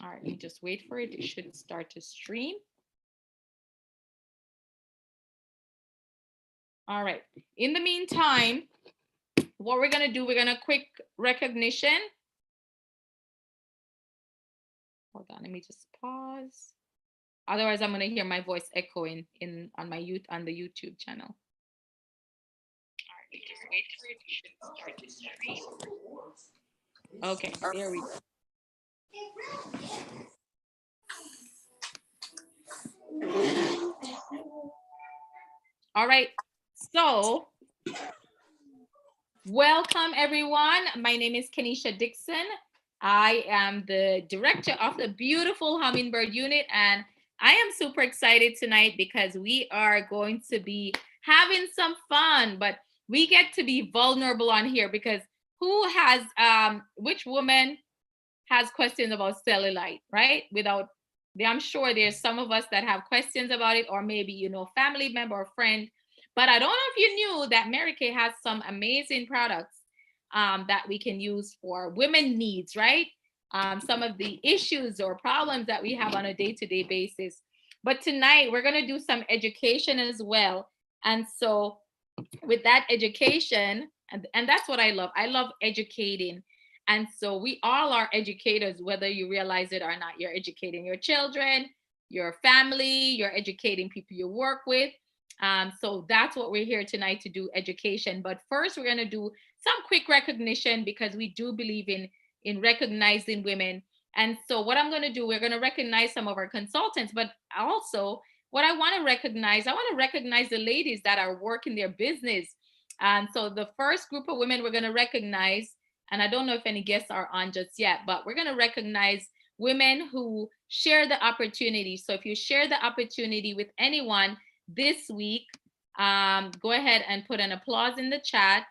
All right, let me just wait for it. It should start to stream. All right. In the meantime, what we're going to do, we're going to quick recognition. Hold on, let me just pause. Otherwise, I'm going to hear my voice echoing on the YouTube channel. All right, just wait for it. It should start to stream. Okay, there we go. All right, so welcome everyone. My name is Kenisha Dixon. I am the director of the beautiful Hummingbird unit, and I am super excited tonight because we are going to be having some fun, but we get to be vulnerable on here because which woman has questions about cellulite, right? I'm sure there's some of us that have questions about it, or maybe, family member or friend. But I don't know if you knew that Mary Kay has some amazing products that we can use for women needs, right? Some of the issues or problems that we have on a day-to-day basis. But tonight we're going to do some education as well. And so with that education, and that's what I love. I love educating. And so we all are educators, whether you realize it or not. You're educating your children, your family, you're educating people you work with. So that's what we're here tonight to do, education. But first, we're going to do some quick recognition because we do believe in recognizing women. And so what I'm going to do, we're going to recognize some of our consultants, but also what I want to recognize the ladies that are working their business. And so the first group of women we're going to recognize, and I don't know if any guests are on just yet, but we're going to recognize women who share the opportunity. So if you share the opportunity with anyone this week, go ahead and put an applause in the chat.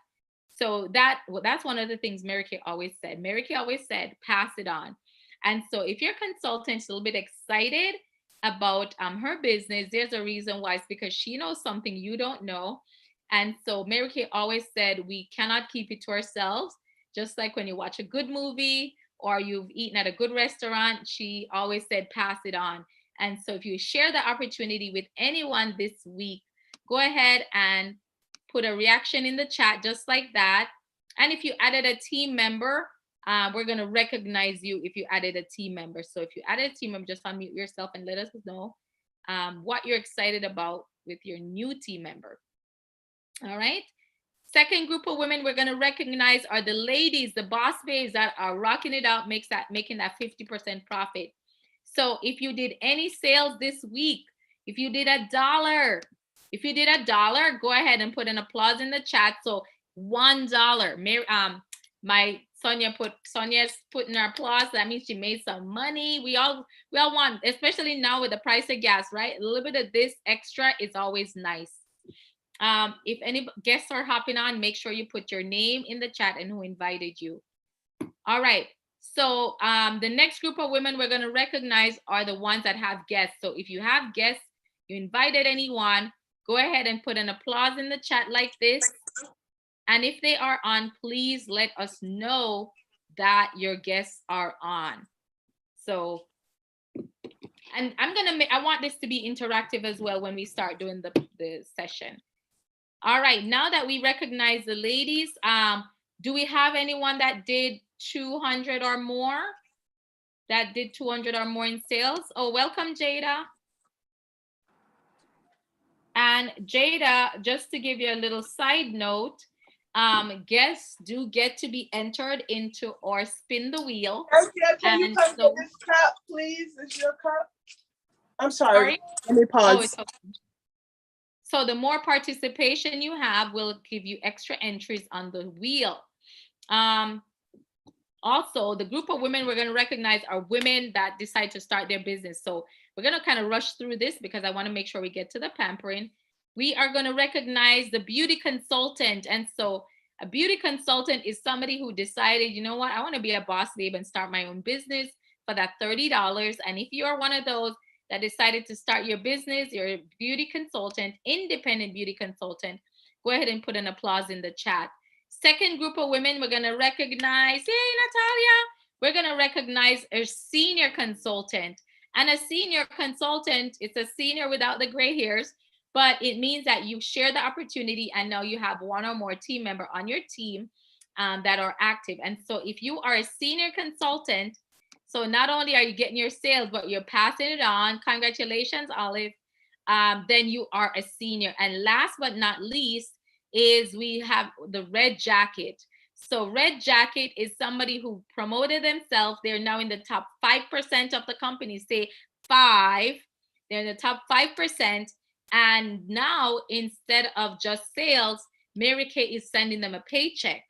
So that's one of the things Mary Kay always said. Mary Kay always said, pass it on. And so if your consultant's a little bit excited about her business, there's a reason why. It's because she knows something you don't know. And so Mary Kay always said, we cannot keep it to ourselves. Just like when you watch a good movie or you've eaten at a good restaurant, she always said, pass it on. And so if you share the opportunity with anyone this week, go ahead and put a reaction in the chat just like that. And if you added a team member, we're going to recognize you if you added a team member. So if you added a team member, just unmute yourself and let us know what you're excited about with your new team member. All right. Second group of women we're going to recognize are the ladies, the boss babes that are rocking it out, making that 50% profit. So if you did any sales this week, if you did $1, go ahead and put an applause in the chat. So $1. Sonia's putting her applause. That means she made some money. We all want, especially now with the price of gas, right? A little bit of this extra is always nice. If any guests are hopping on, make sure you put your name in the chat and who invited you. All right. So the next group of women we're going to recognize are the ones that have guests. So if you have guests, you invited anyone, go ahead and put an applause in the chat like this. And if they are on, please let us know that your guests are on. So, and I want this to be interactive as well when we start doing the session. All right, now that we recognize the ladies, do we have anyone that did 200 or more? That did 200 or more in sales? Oh, welcome, Jada. And Jada, just to give you a little side note, guests do get to be entered into or spin the wheel. Can you come get this cup, please? It's your cup. I'm sorry. Let me pause. Oh, okay. So the more participation you have will give you extra entries on the wheel. Also, the group of women we're going to recognize are women that decide to start their business. So we're going to kind of rush through this because I want to make sure we get to the pampering. We are going to recognize the beauty consultant. And so a beauty consultant is somebody who decided, you know what, I want to be a boss babe and start my own business for that $30. And if you are one of those that decided to start your business, you're a beauty consultant, independent beauty consultant, go ahead and put an applause in the chat. Second group of women we're going to recognize, hey, Natalia, we're going to recognize a senior consultant. And a senior consultant, it's a senior without the gray hairs, but it means that you share the opportunity and now you have one or more team member on your team that are active. And so if you are a senior consultant, so not only are you getting your sales, but you're passing it on. Congratulations, Olive. Then you are a senior. And last but not least is we have the red jacket. So red jacket is somebody who promoted themselves. They're now in the top 5% of the company. Say 5, they're in the top 5%. And now instead of just sales, Mary Kay is sending them a paycheck.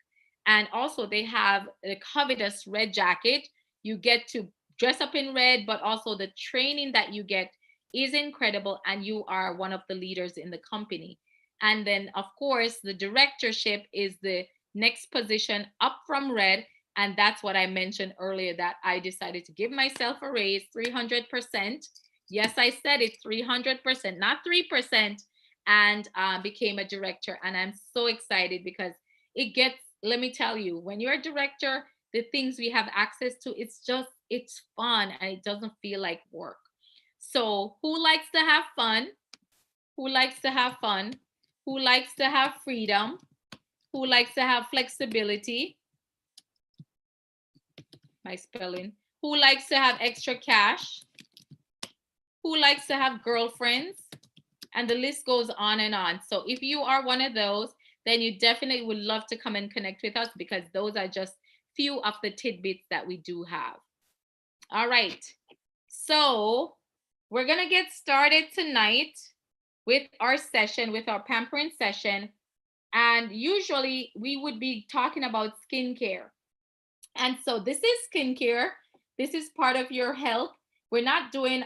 And also they have a covetous red jacket. You get to dress up in red, but also the training that you get is incredible. And you are one of the leaders in the company. And then of course, the directorship is the next position up from red. And that's what I mentioned earlier, that I decided to give myself a raise, 300%. Yes, I said it, 300%, not 3%, and became a director. And I'm so excited because it gets, let me tell you, when you're a director, the things we have access to, it's fun and it doesn't feel like work. So who likes to have fun? Who likes to have fun? Who likes to have freedom? Who likes to have flexibility? My spelling. Who likes to have extra cash? Who likes to have girlfriends? And the list goes on and on. So if you are one of those, then you definitely would love to come and connect with us, because those are just few of the tidbits that we do have. All right. So we're going to get started tonight with our session, with our pampering session. And usually we would be talking about skincare. And so this is skincare. This is part of your health. We're not doing,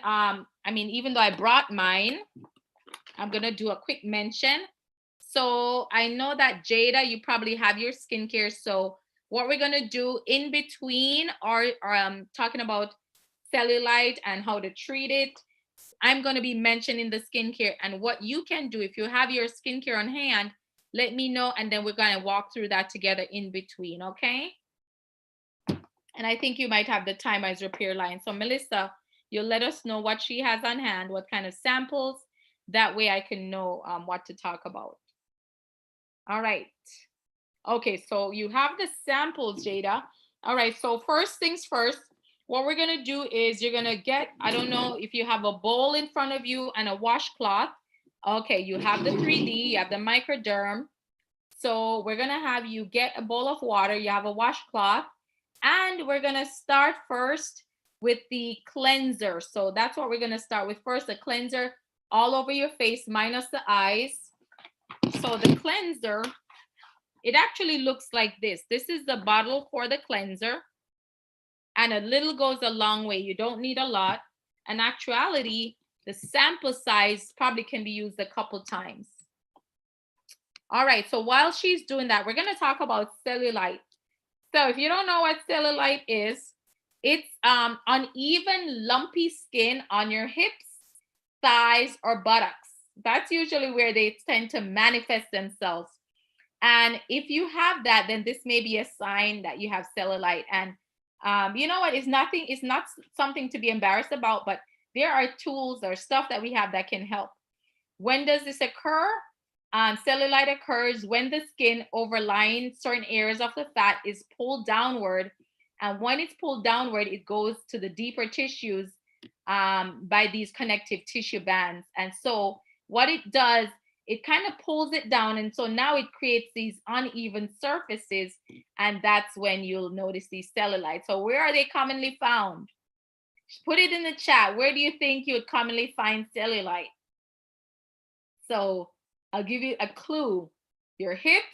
even though I brought mine, I'm going to do a quick mention. So I know that Jada, you probably have your skincare. So what we're going to do in between are talking about cellulite and how to treat it. I'm going to be mentioning the skincare and what you can do. If you have your skincare on hand, let me know. And then we're going to walk through that together in between. Okay. And I think you might have the Timers repair line. So Melissa, you'll let us know what she has on hand, what kind of samples. That way I can know what to talk about. All right. Okay, so you have the samples, Jada. All right, so first things first, what we're gonna do is you're gonna get, I don't know if you have a bowl in front of you and a washcloth. Okay, you have the 3D, you have the Microderm. So we're gonna have you get a bowl of water, you have a washcloth, and we're gonna start first with the cleanser. So that's what we're gonna start with first, the cleanser all over your face minus the eyes. So the cleanser, it actually looks like this. This is the bottle for the cleanser. And a little goes a long way. You don't need a lot. In actuality, the sample size probably can be used a couple times. All right, so while she's doing that, we're gonna talk about cellulite. So if you don't know what cellulite is, it's uneven, lumpy skin on your hips, thighs, or buttocks. That's usually where they tend to manifest themselves. And if you have that, then this may be a sign that you have cellulite. And you know what? It's not something to be embarrassed about, but there are tools or stuff that we have that can help. When does this occur? Cellulite occurs when the skin overlying certain areas of the fat is pulled downward. And when it's pulled downward, it goes to the deeper tissues by these connective tissue bands. And so what it does, it kind of pulls it down. And so now it creates these uneven surfaces. And that's when you'll notice these cellulite. So where are they commonly found? Put it in the chat. Where do you think you would commonly find cellulite? So I'll give you a clue. Your hips,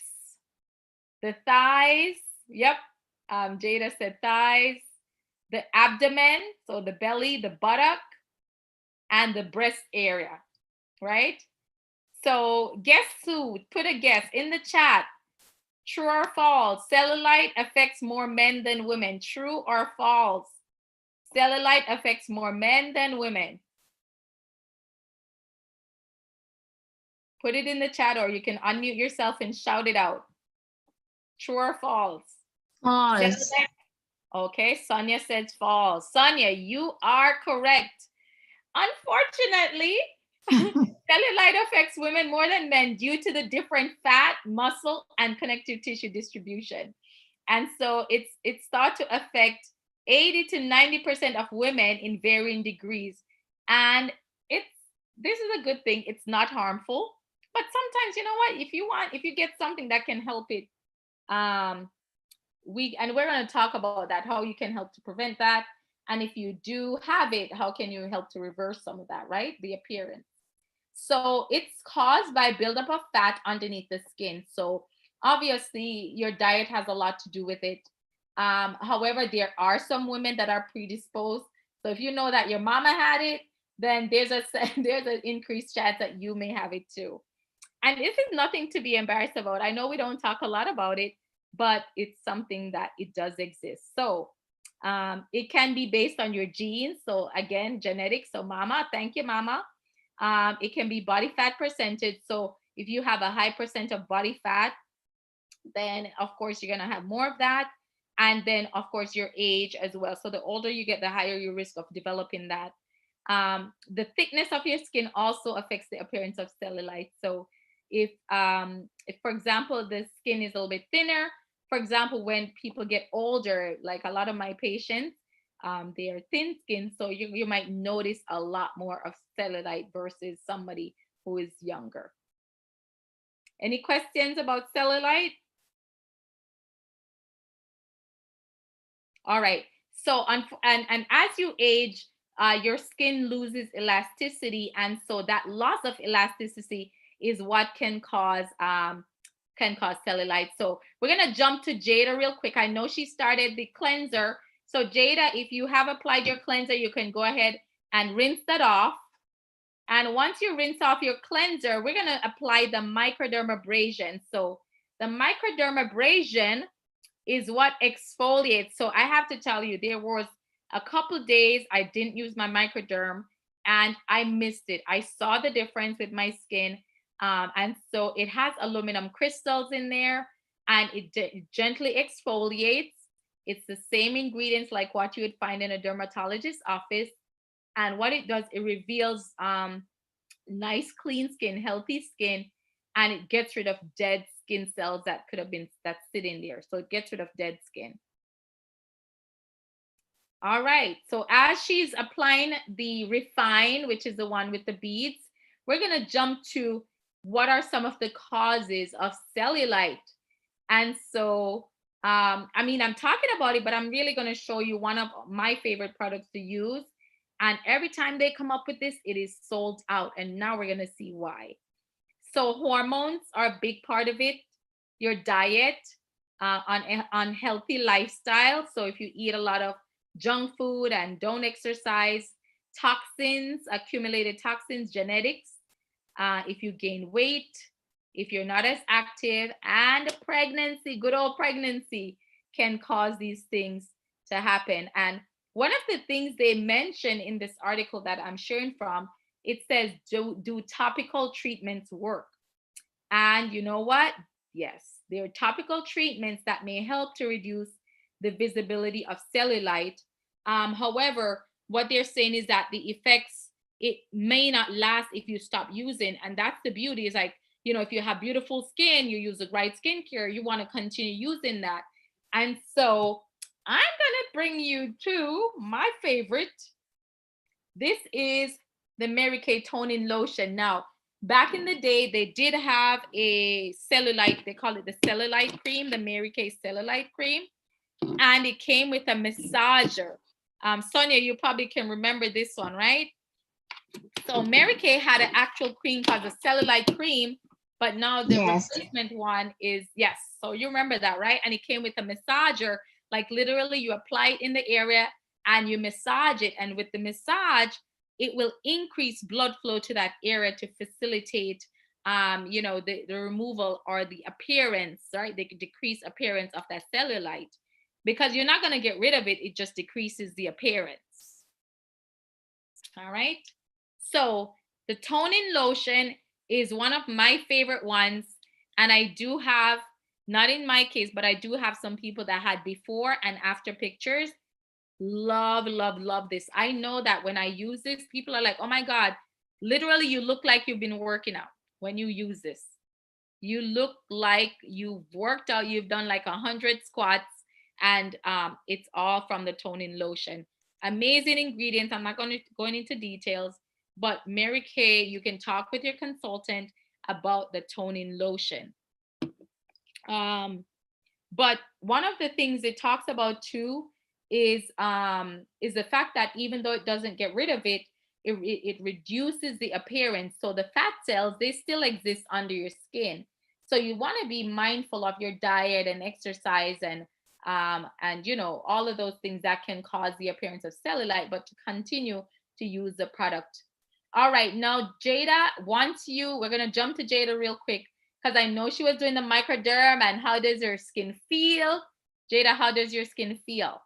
the thighs. Yep. Jada said thighs. The abdomen, so the belly, the buttock, and the breast area, right? So guess who? Put a guess in the chat. True or false? Cellulite affects more men than women. True or false? Cellulite affects more men than women. Put it in the chat, or you can unmute yourself and shout it out. True or false? False. Okay, Sonia says false. Sonia, you are correct. Unfortunately, cellulite affects women more than men due to the different fat, muscle, and connective tissue distribution. And so it's thought to affect 80 to 90% of women in varying degrees. And it's this is a good thing. It's not harmful. But sometimes, you know what, if you get something that can help it, um, we're going to talk about that, how you can help to prevent that. And if you do have it, how can you help to reverse some of that, right? The appearance. So it's caused by buildup of fat underneath the skin. So obviously your diet has a lot to do with it. However, there are some women that are predisposed. So if you know that your mama had it, then there's an increased chance that you may have it too. And this is nothing to be embarrassed about. I know we don't talk a lot about it, but it's something that it does exist. So it can be based on your genes. So again, genetics. So mama, thank you, mama. It can be body fat percentage. So if you have a high percent of body fat, then of course you're going to have more of that. And then of course your age as well. So the older you get, the higher your risk of developing that. The thickness of your skin also affects the appearance of cellulite. So if for example the skin is a little bit thinner, for example when people get older, like a lot of my patients, they are thin skin, so you might notice a lot more of cellulite versus somebody who is younger. Any questions about cellulite? All right. So and as you age, your skin loses elasticity, and so that loss of elasticity is what can cause cellulite. So we're gonna jump to Jada real quick. I know she started the cleanser. So Jada, if you have applied your cleanser, you can go ahead and rinse that off. And once you rinse off your cleanser, we're gonna apply the microdermabrasion. So the microdermabrasion is what exfoliates. So I have to tell you, there was a couple days I didn't use my microderm and I missed it. I saw the difference with my skin. And so it has aluminum crystals in there, and it gently exfoliates. It's the same ingredients like what you would find in a dermatologist's office. And what it does, it reveals nice, clean skin, healthy skin, and it gets rid of dead skin cells that could have been that's sitting there. So it gets rid of dead skin. All right. So as she's applying the refine, which is the one with the beads, we're going to jump to what are some of the causes of cellulite. And so, I mean, I'm talking about it, but I'm really going to show you one of my favorite products to use. And every time they come up with this, it is sold out. And now we're going to see why. So hormones are a big part of it. Your diet, unhealthy lifestyle. So if you eat a lot of junk food and don't exercise, toxins, accumulated toxins, genetics, if you gain weight, if you're not as active, and pregnancy, good old pregnancy, can cause these things to happen. And one of the things they mention in this article that I'm sharing from, it says, do topical treatments work? And you know what? Yes, there are topical treatments that may help to reduce the visibility of cellulite. However, what they're saying is that the effects, it may not last if you stop using. And that's the beauty, is like, you know, if you have beautiful skin, you use the right skincare, you want to continue using that. And so I'm going to bring you to my favorite. This is the Mary Kay Toning Lotion. Now, back in the day, they did have a cellulite, they call it the cellulite cream, the Mary Kay cellulite cream. And it came with a massager. Sonia, you probably can remember this one, right? So Mary Kay had an actual cream called the cellulite cream, but now the replacement one is, yes. So you remember that, right? And it came with a massager, like literally you apply it in the area and you massage it. And with the massage, it will increase blood flow to that area to facilitate, you know, the removal or the appearance, right? The decreased appearance of that cellulite. Because you're not going to get rid of it, it just decreases the appearance. All right. So the toning lotion is one of my favorite ones. And I do have Not in my case, but I do have some people that had before and after pictures. Love, love, love this. I know that when I use this, people are like, oh my God, literally you look like you've been working out when you use this. You look like you've worked out, you've done like 100 squats, and it's all from the toning lotion. Amazing ingredients. I'm not going to go into details, but Mary Kay, you can talk with your consultant about the toning lotion. But one of the things it talks about too is the fact that even though it doesn't get rid of it, it reduces the appearance. So the fat cells, they still exist under your skin. So you want to be mindful of your diet and exercise and you know, all of those things that can cause the appearance of cellulite, but to continue to use the product. All right, now Jada, we're gonna jump to Jada real quick because I know she was doing the microderm. And how does your skin feel? Jada, how does your skin feel?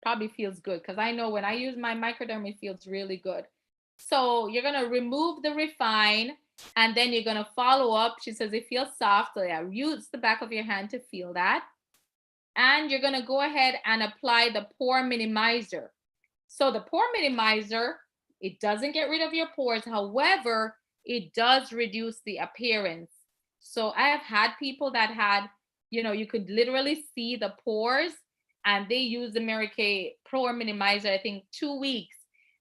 Probably feels good because I know when I use my microderm, it feels really good. So you're going to remove the refine and then you're going to follow up. She says it feels soft. So yeah, use the back of your hand to feel that. And you're going to go ahead and apply the Pore Minimizer. So the Pore Minimizer, it doesn't get rid of your pores. However, it does reduce the appearance. So I have had people that had, you know, you could literally see the pores, and they use the Mary Kay Pore Minimizer, I think 2 weeks.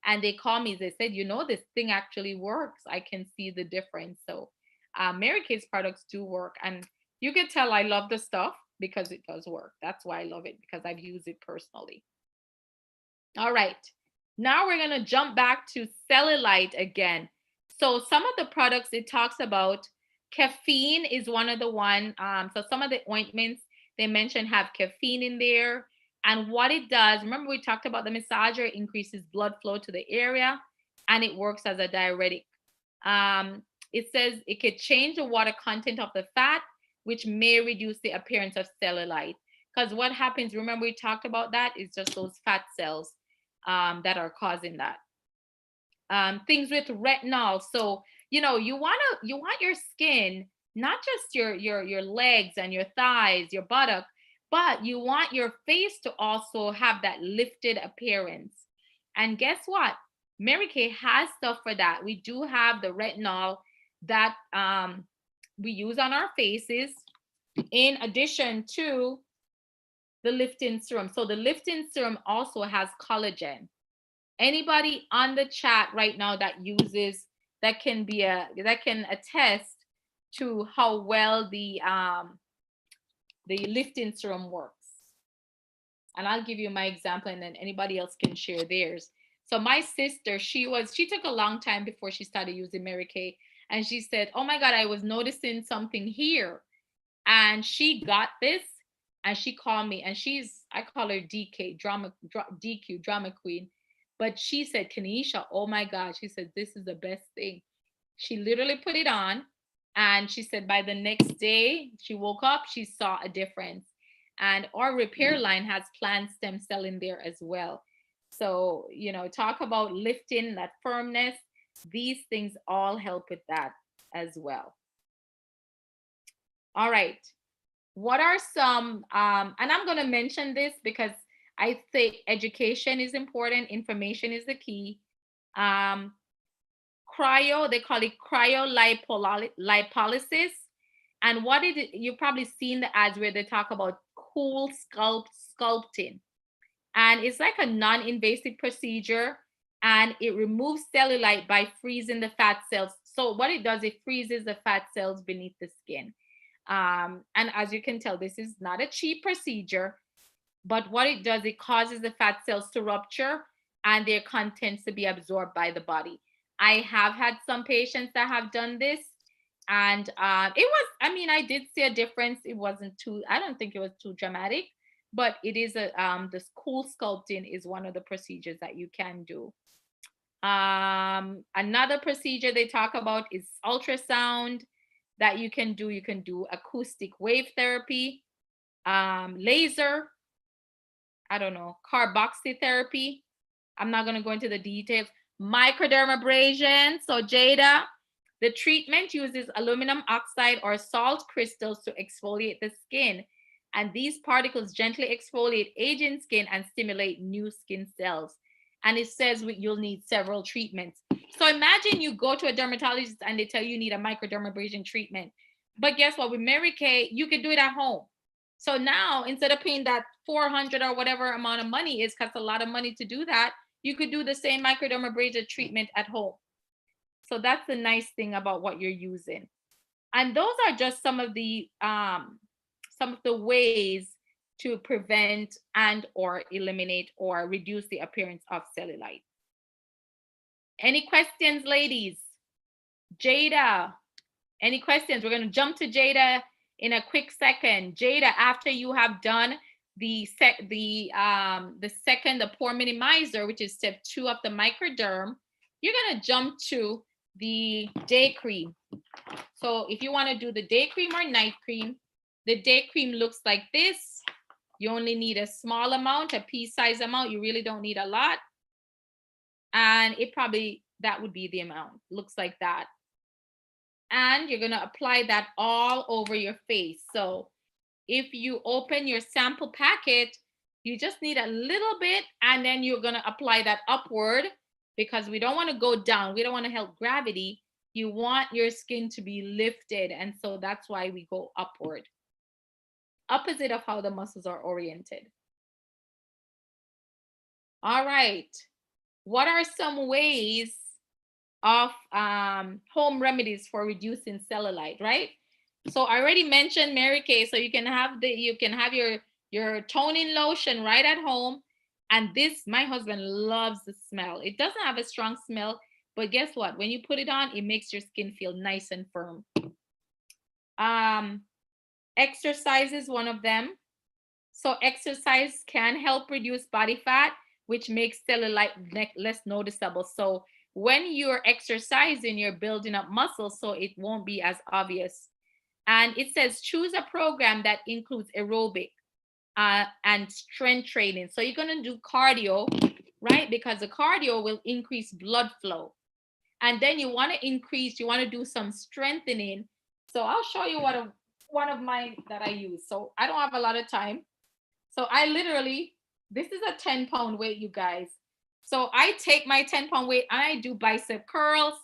And they call me, they said, you know, this thing actually works. I can see the difference. So Mary Kay's products do work. And you can tell I love the stuff because it does work. That's why I love it, because I've used it personally. All right. Now we're going to jump back to Cellulite again. So some of the products it talks about, caffeine is one of the one. So some of the ointments they mentioned have caffeine in there. And what it does, remember we talked about the massager, it increases blood flow to the area and it works as a diuretic. It says it could change the water content of the fat, which may reduce the appearance of cellulite. Because what happens, remember we talked about that, is just those fat cells that are causing that. Things with retinol. So, you know, you want your skin, not just your legs and your thighs, your buttock, but you want your face to also have that lifted appearance. And guess what? Mary Kay has stuff for that. We do have the retinol that we use on our faces in addition to the lifting serum. So the lifting serum also has collagen. Anybody on the chat right now that uses, that can attest to how well the lifting serum works. And I'll give you my example and then anybody else can share theirs. So my sister, she took a long time before she started using Mary Kay. And she said, oh my God, I was noticing something here. And she got this and she called me, and I call her DQ, drama queen. But she said, Kenisha, oh my God, she said, this is the best thing. She literally put it on. And she said by the next day she woke up, she saw a difference. And our repair line has plant stem cell in there as well. So, you know, talk about lifting, that firmness. These things all help with that as well. All right. What are some, and I'm going to mention this because I think education is important. Information is the key. Cryo, they call it cryolipolysis. And what it is, you've probably seen the ads where they talk about cool sculpting. And it's like a non-invasive procedure, and it removes cellulite by freezing the fat cells. So what it does, it freezes the fat cells beneath the skin. And as you can tell, this is not a cheap procedure, but what it does, it causes the fat cells to rupture and their contents to be absorbed by the body. I have had some patients that have done this, and I did see a difference. It wasn't too, I don't think it was too dramatic, but it is this cool sculpting is one of the procedures that you can do. Another procedure they talk about is ultrasound that you can do. You can do acoustic wave therapy, laser, carboxytherapy. I'm not going to go into the details. Microdermabrasion. So Jada, The treatment uses aluminum oxide or salt crystals to exfoliate the skin. And these particles gently exfoliate aging skin and stimulate new skin cells. And it says you'll need several treatments. So imagine you go to a dermatologist and they tell you need a microdermabrasion treatment. But guess what? With Mary Kay, you can do it at home. So now, instead of paying that $400 or whatever amount of money is, costs a lot of money to do that, you could do the same microdermabrasion treatment at home. So that's the nice thing about what you're using. And those are just some of the ways to prevent and or eliminate or reduce the appearance of cellulite. Any questions, ladies? Jada, any questions? We're going to jump to Jada in a quick second. Jada, after you have done the Pore Minimizer, which is step 2 of the microderm, you're going to jump to the day cream. So if you want to do the day cream or night cream, the day cream looks like this. You only need a small amount, a pea-size amount. You really don't need a lot. And that would be the amount. Looks like that. And you're going to apply that all over your face. So if you open your sample packet, you just need a little bit, and then you're going to apply that upward, because we don't want to go down. We don't want to help gravity. You want your skin to be lifted. And so that's why we go upward. Opposite of how the muscles are oriented. All right. What are some ways of home remedies for reducing cellulite, right? So I already mentioned Mary Kay. So you can have your toning lotion right at home. And this, my husband loves the smell. It doesn't have a strong smell, but guess what? When you put it on, it makes your skin feel nice and firm. Exercise is one of them. So exercise can help reduce body fat, which makes cellulite less noticeable. So when you're exercising, you're building up muscles, so it won't be as obvious. And it says choose a program that includes aerobic and strength training. So you're going to do cardio, right? Because the cardio will increase blood flow. And then you want to do some strengthening. So I'll show you one of mine that I use. So I don't have a lot of time. So this is a 10-pound weight, you guys. So I take my 10-pound weight and I do bicep curls.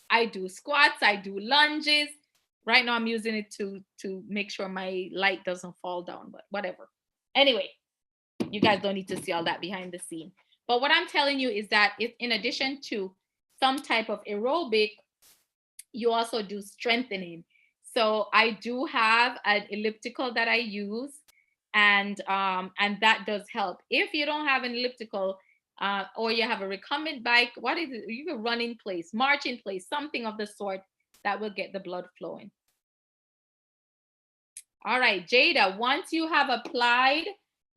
I do squats. I do lunges. Right now I'm using it to make sure my light doesn't fall down, but whatever. Anyway, you guys don't need to see all that behind the scene. But what I'm telling you is that in addition to some type of aerobic, you also do strengthening. So I do have an elliptical that I use, and that does help. If you don't have an elliptical, or you have a recumbent bike, what is it? You can run in place, march in place, something of the sort that will get the blood flowing. All right, Jada, once you have applied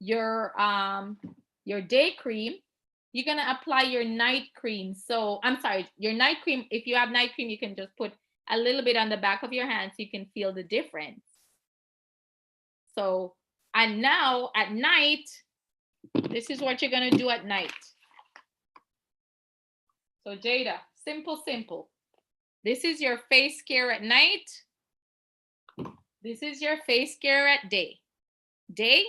your day cream, you're going to apply your night cream. So I'm sorry, your night cream, if you have night cream, you can just put a little bit on the back of your hand so you can feel the difference. So, and now at night, this is what you're going to do at night. So Jada, simple. This is your face care at night. This is your face care at day. Day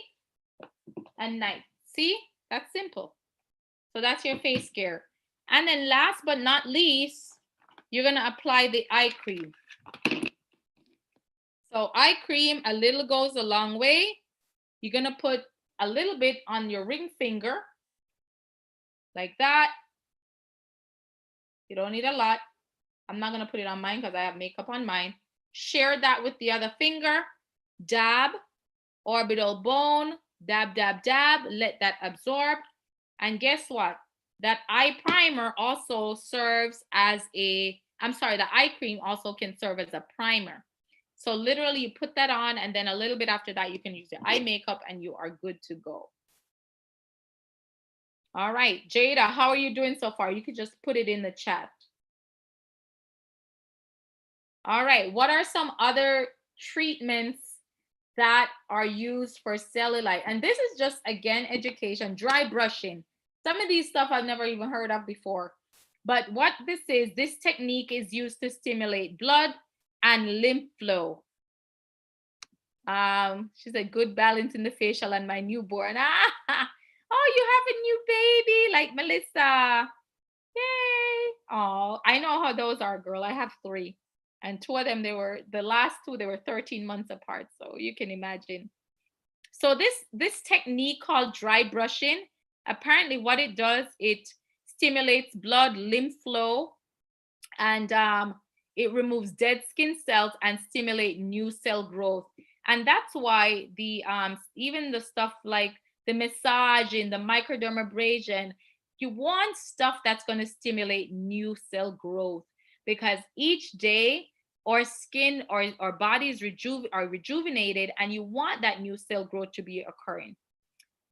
and night. See, that's simple. So that's your face care. And then last but not least, you're going to apply the eye cream. So eye cream, a little goes a long way. You're going to put a little bit on your ring finger, like that. You don't need a lot. I'm not going to put it on mine because I have makeup on mine. Share that with the other finger. Dab, orbital bone, dab, dab, dab. Let that absorb. And guess what? That eye primer also serves as the eye cream also can serve as a primer. So literally you put that on, and then a little bit after that, you can use your eye makeup and you are good to go. All right, Jada, how are you doing so far? You could just put it in the chat. All right, what are some other treatments that are used for cellulite? And this is just, again, education. Dry brushing. Some of these stuff I've never even heard of before. But what this technique is used to stimulate blood and lymph flow. She said, good balance in the facial and my newborn. Oh, you have a new baby like Melissa. Yay. Oh, I know how those are, girl. I have 3. And 2 of them, the last 2, they were 13 months apart. So you can imagine. So this technique called dry brushing, apparently what it does, it stimulates blood lymph flow, and it removes dead skin cells and stimulate new cell growth. And that's why the even the stuff like the massaging, the microdermabrasion, you want stuff that's going to stimulate new cell growth, because each day our skin or our bodies are rejuvenated, and you want that new cell growth to be occurring.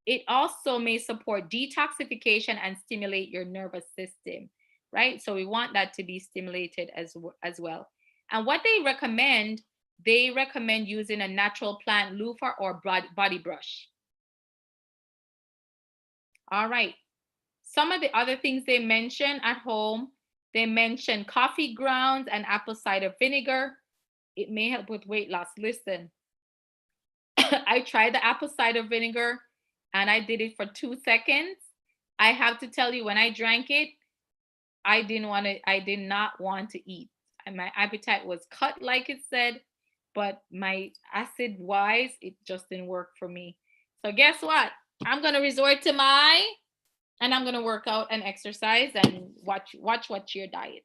It also may support detoxification and stimulate your nervous system, right? So we want that to be stimulated as well. And what they recommend using a natural plant loofah or body brush. All right. Some of the other things they mention at home, they mention coffee grounds and apple cider vinegar. It may help with weight loss. Listen, I tried the apple cider vinegar and I did it for 2 seconds. I have to tell you, when I drank it, I did not want to eat. And my appetite was cut, like it said, but my acid wise, it just didn't work for me. So guess what? I'm going to resort to and I'm going to work out and exercise and watch your diet.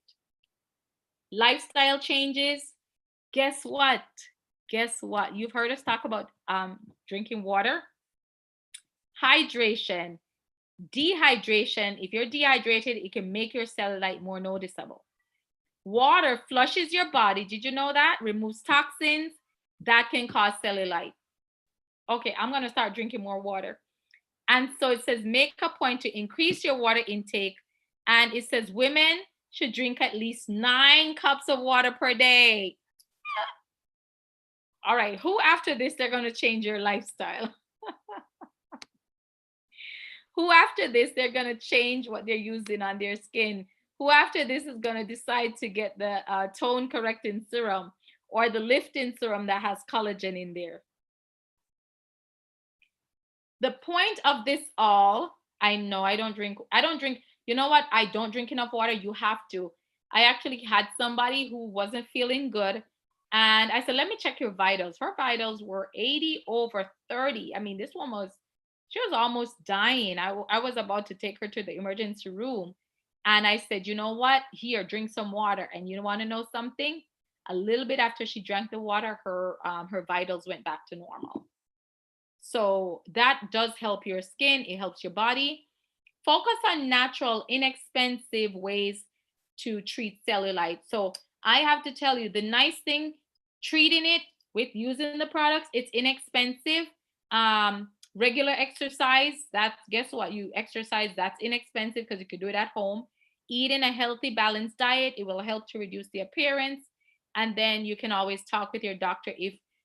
Lifestyle changes. Guess what? You've heard us talk about drinking water. Hydration. Dehydration. If you're dehydrated, it can make your cellulite more noticeable. Water flushes your body. Did you know that? Removes toxins that can cause cellulite. Okay, I'm going to start drinking more water. And so it says, make a point to increase your water intake. And it says women should drink at least 9 cups of water per day. All right, who after this, they're going to change your lifestyle? Who after this, they're going to change what they're using on their skin? Who after this is going to decide to get the tone correcting serum or the lifting serum that has collagen in there? The point of this all, I know I don't drink. You know what? I don't drink enough water. You have to. I actually had somebody who wasn't feeling good. And I said, let me check your vitals. Her vitals were 80 over 30. I mean, she was almost dying. I was about to take her to the emergency room. And I said, you know what? Here, drink some water. And you want to know something? A little bit after she drank the water, her vitals went back to normal. So that does help your skin. It helps your body. Focus on natural, inexpensive ways to treat cellulite. So I have to tell you, the nice thing, treating it with using the products, it's inexpensive. Regular exercise, guess what? You exercise, that's inexpensive because you could do it at home. Eating a healthy, balanced diet, it will help to reduce the appearance. And then you can always talk with your doctor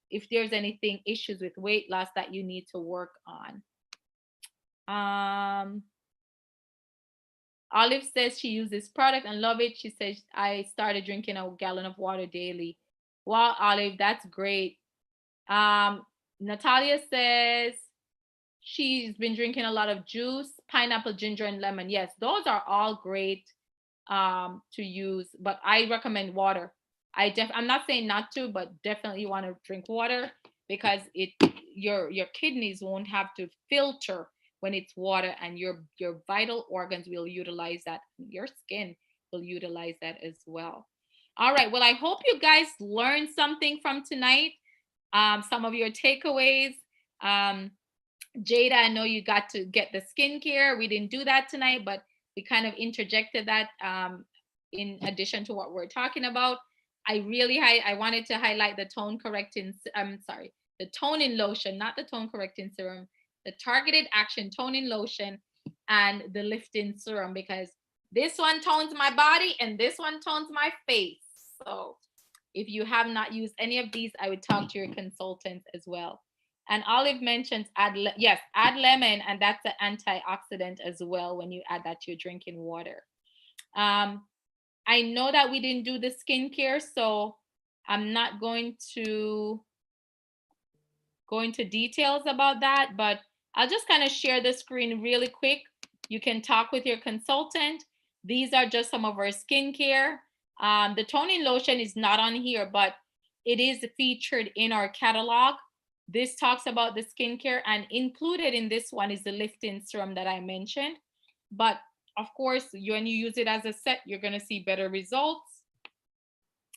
if there's anything, issues with weight loss that you need to work on. Olive says she used this product and love it. She says, I started drinking a gallon of water daily. Wow, Olive, that's great. Natalia says she's been drinking a lot of juice, pineapple, ginger, and lemon. Yes, those are all great to use, but I recommend water. I'm not saying not to, but definitely you want to drink water because your kidneys won't have to filter when it's water, and your vital organs will utilize that. Your skin will utilize that as well. All right. Well, I hope you guys learned something from tonight. Some of your takeaways. Jada, I know you got to get the skincare. We didn't do that tonight, but we kind of interjected that in addition to what we're talking about. I wanted to highlight the tone correcting, the toning lotion, not the tone correcting serum, the targeted action toning lotion and the lifting serum, because this one tones my body and this one tones my face. So if you have not used any of these, I would talk to your consultant as well. And Olive mentions add lemon, and that's an antioxidant as well when you add that to your drinking water. I know that we didn't do the skincare, so I'm not going to go into details about that, but I'll just kind of share the screen really quick. You can talk with your consultant. These are just some of our skincare. The toning lotion is not on here, but it is featured in our catalog. This talks about the skincare, and included in this one is the lifting serum that I mentioned. But of course, when you use it as a set, you're going to see better results.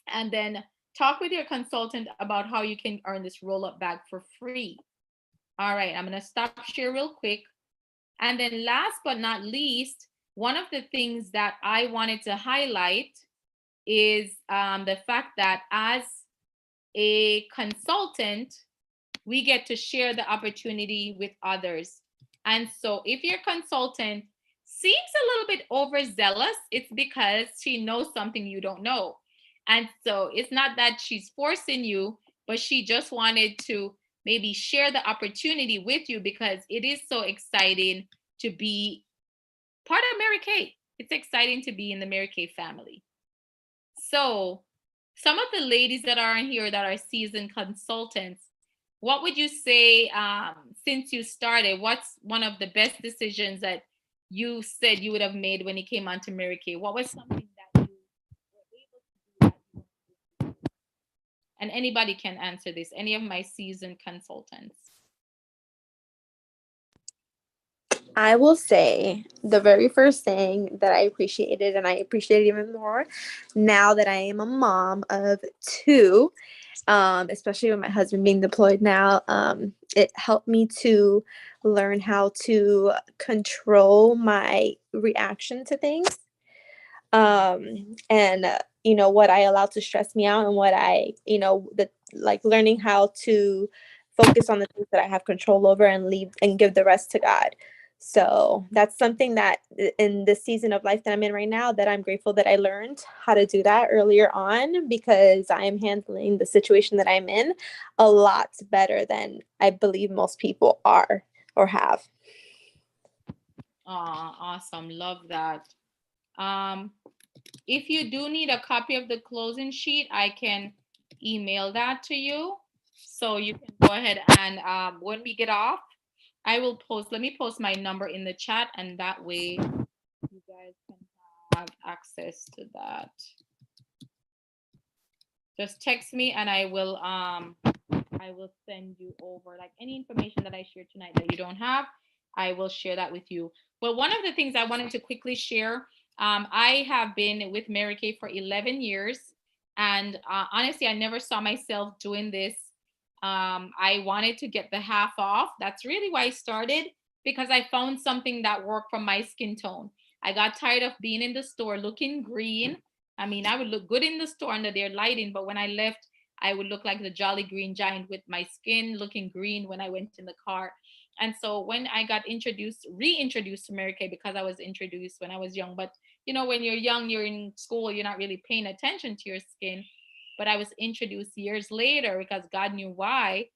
And then talk with your consultant about how you can earn this roll-up bag for free. All right, I'm going to stop share real quick. And then last but not least, one of the things that I wanted to highlight is the fact that as a consultant, we get to share the opportunity with others. And so if your consultant seems a little bit overzealous, it's because she knows something you don't know. And so it's not that she's forcing you, but she just wanted to maybe share the opportunity with you because it is so exciting to be part of Mary Kay. It's exciting to be in the Mary Kay family. So some of the ladies that are in here that are seasoned consultants, what would you say, since you started, what's one of the best decisions that you said you would have made when you came onto Mary Kay? What was something that you were able to do? And anybody can answer this, any of my seasoned consultants. I will say the very first thing that I appreciated, and I appreciate it even more now that I am a mom of two, especially with my husband being deployed now, it helped me to learn how to control my reaction to things. And what I allow to stress me out and what I, learning how to focus on the things that I have control over and leave and give the rest to God. So that's something that in this season of life that I'm in right now, that I'm grateful that I learned how to do that earlier on, because I am handling the situation that I'm in a lot better than I believe most people are or have. Awesome. Love that. If you do need a copy of the closing sheet, I can email that to you. So you can go ahead and when we get off, let me post my number in the chat, and that way you guys can have access to that. Just text me and I will send you over like any information that I shared tonight that you don't have. I will share that with you. Well, one of the things I wanted to quickly share, I have been with Mary Kay for 11 years. And honestly, I never saw myself doing this. I wanted to get the half off. That's really why I started, because I found something that worked for my skin tone. I got tired of being in the store looking green. I mean, I would look good in the store under their lighting, but when I left, I would look like the Jolly Green Giant with my skin looking green when I went in the car. And so when I got reintroduced to Mary Kay, because I was introduced when I was young, but when you're young, you're in school, you're not really paying attention to your skin. But I was introduced years later because God knew why.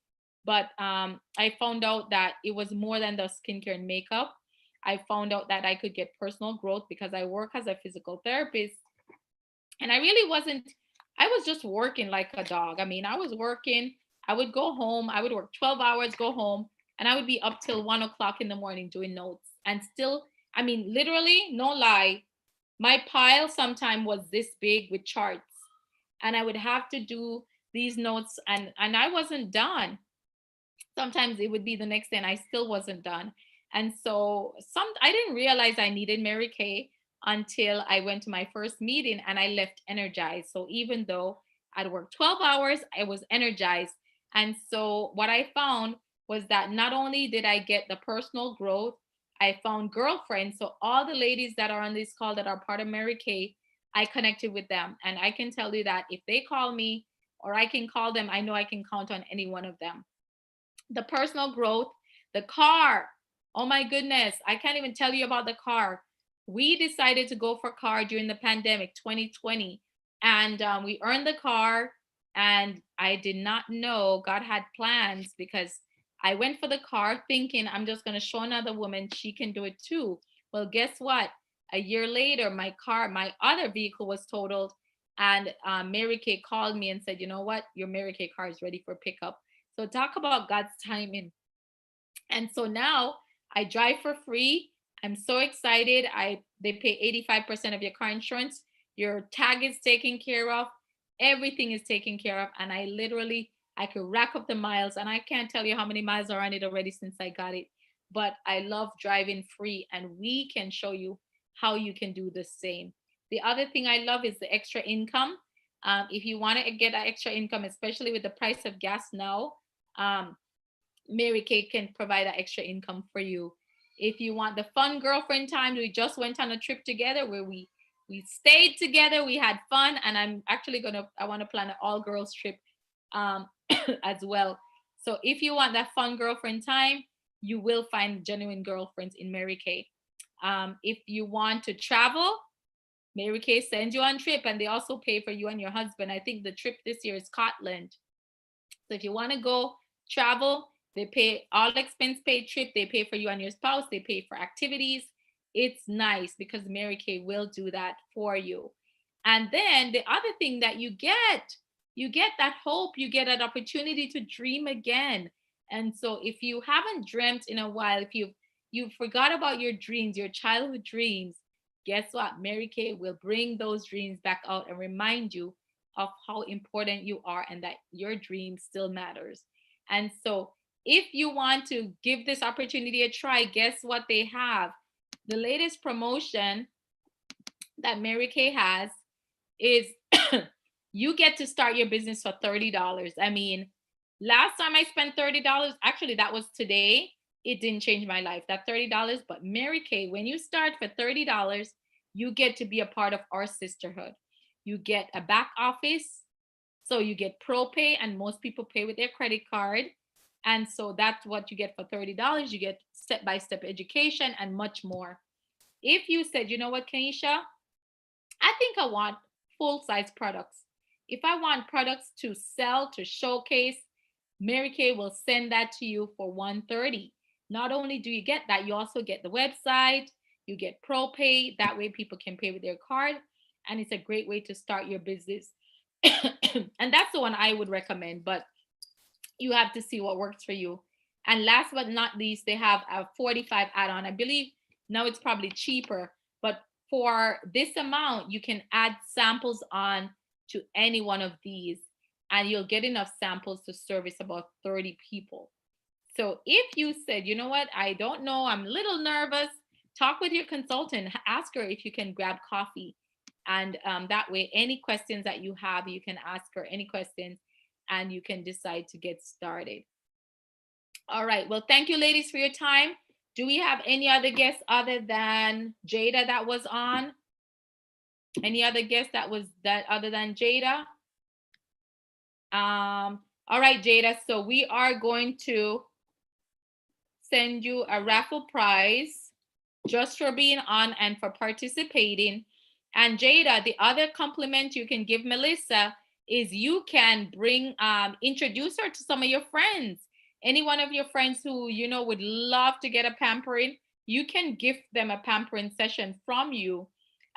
But I found out that it was more than the skincare and makeup. I found out that I could get personal growth because I work as a physical therapist. And I was just working like a dog. I mean, I was working, I would go home, I would work 12 hours, go home, and I would be up till 1 o'clock in the morning doing notes. And still, I mean, literally, no lie, my pile sometime was this big with charts. And I would have to do these notes, and I wasn't done. Sometimes it would be the next day and I still wasn't done. And so I didn't realize I needed Mary Kay until I went to my first meeting and I left energized. So even though I'd worked 12 hours, I was energized. And so what I found was that not only did I get the personal growth, I found girlfriends. So all the ladies that are on this call that are part of Mary Kay, I connected with them. And I can tell you that if they call me or I can call them, I know I can count on any one of them. The personal growth, the car. Oh my goodness, I can't even tell you about the car. We decided to go for a car during the pandemic 2020, and we earned the car, and I did not know God had plans, because I went for the car thinking I'm just going to show another woman she can do it too. Well, guess what? a year later, my other vehicle was totaled, and Mary Kay called me and said, you know what, your Mary Kay car is ready for pickup. So talk about God's timing. And so now I drive for free. I'm so excited. They pay 85% of your car insurance. Your tag is taken care of. Everything is taken care of. And I could rack up the miles, and I can't tell you how many miles are on it already since I got it. But I love driving free, and we can show you how you can do the same. The other thing I love is the extra income. If you want to get that extra income, especially with the price of gas now, Mary Kay can provide that extra income for you. If you want the fun girlfriend time, we just went on a trip together where we stayed together, we had fun, and I want to plan an all girls trip as well. So if you want that fun girlfriend time, you will find genuine girlfriends in Mary Kay. If you want to travel, Mary Kay sends you on trip, and they also pay for you and your husband. I think the trip this year is Scotland. So if you want to go travel, they pay all expense paid trip. They pay for you and your spouse. They pay for activities. It's nice because Mary Kay will do that for you. And then the other thing that you get that hope, you get an opportunity to dream again. And so if you haven't dreamt in a while, if you forgot about your dreams, your childhood dreams, guess what? Mary Kay will bring those dreams back out and remind you of how important you are and that your dream still matters. And so if you want to give this opportunity a try, guess what they have? The latest promotion that Mary Kay has is you get to start your business for $30. I mean, last time I spent $30, actually that was today. It didn't change my life, that $30. But Mary Kay, when you start for $30, you get to be a part of our sisterhood. You get a back office. So you get pro pay, and most people pay with their credit card. And so that's what you get for $30. You get step-by-step education and much more. If you said, you know what, Kenisha, I think I want full-size products. If I want products to sell, to showcase, Mary Kay will send that to you for $130. Not only do you get that, you also get the website, you get pro pay. That way people can pay with their card. And it's a great way to start your business. And that's the one I would recommend, but you have to see what works for you. And last but not least, they have a 45 add-on. I believe now it's probably cheaper, but for this amount, you can add samples on to any one of these, and you'll get enough samples to service about 30 people. So if you said, you know what, I don't know, I'm a little nervous, talk with your consultant, ask her if you can grab coffee. And that way, any questions that you have, you can ask her any questions, and you can decide to get started. All right. Well, thank you, ladies, for your time. Do we have any other guests other than Jada that was on? Any other guests other than Jada? All right, Jada. So we are going to send you a raffle prize just for being on and for participating. And Jada, the other compliment you can give Melissa is you can introduce her to some of your friends. Any one of your friends who, would love to get a pampering, you can gift them a pampering session from you.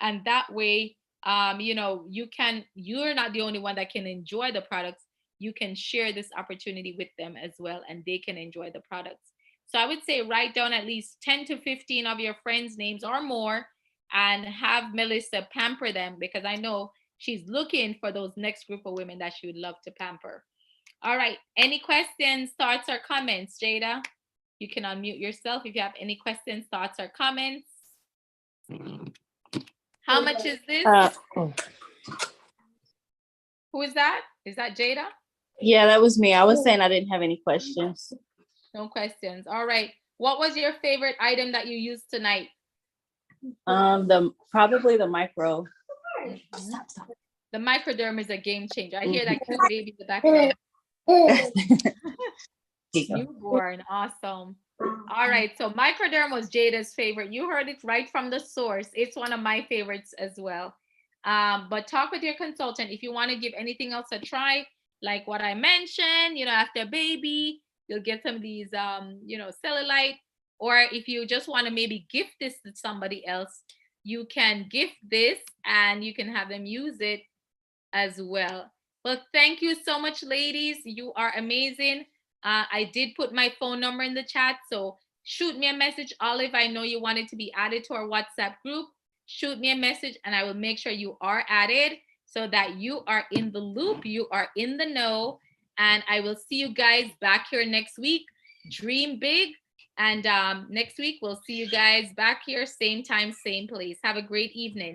And that way, you're not the only one that can enjoy the products. You can share this opportunity with them as well, and they can enjoy the products. So I would say write down at least 10 to 15 of your friends' names or more and have Melissa pamper them, because I know she's looking for those next group of women that she would love to pamper. All right. Any questions, thoughts, or comments, Jada? You can unmute yourself if you have any questions, thoughts, or comments. How much is this? Who is that? Is that Jada? Yeah, that was me. I was saying I didn't have any questions. No questions. All right. What was your favorite item that you used tonight? Probably the micro. The Microderm is a game changer. I hear that cute baby in the background. Newborn. Awesome. All right. So Microderm was Jada's favorite. You heard it right from the source. It's one of my favorites as well. But talk with your consultant if you want to give anything else a try, like what I mentioned, after a baby, you'll get some of these, Cellulite. Or if you just want to maybe gift this to somebody else, you can gift this and you can have them use it as well. Well, thank you so much, ladies. You are amazing. I did put my phone number in the chat, so shoot me a message. Olive, I know you wanted to be added to our WhatsApp group. Shoot me a message and I will make sure you are added so that you are in the loop, you are in the know, and I will see you guys back here next week. Dream big, and next week we'll see you guys back here, same time, same place. Have a great evening.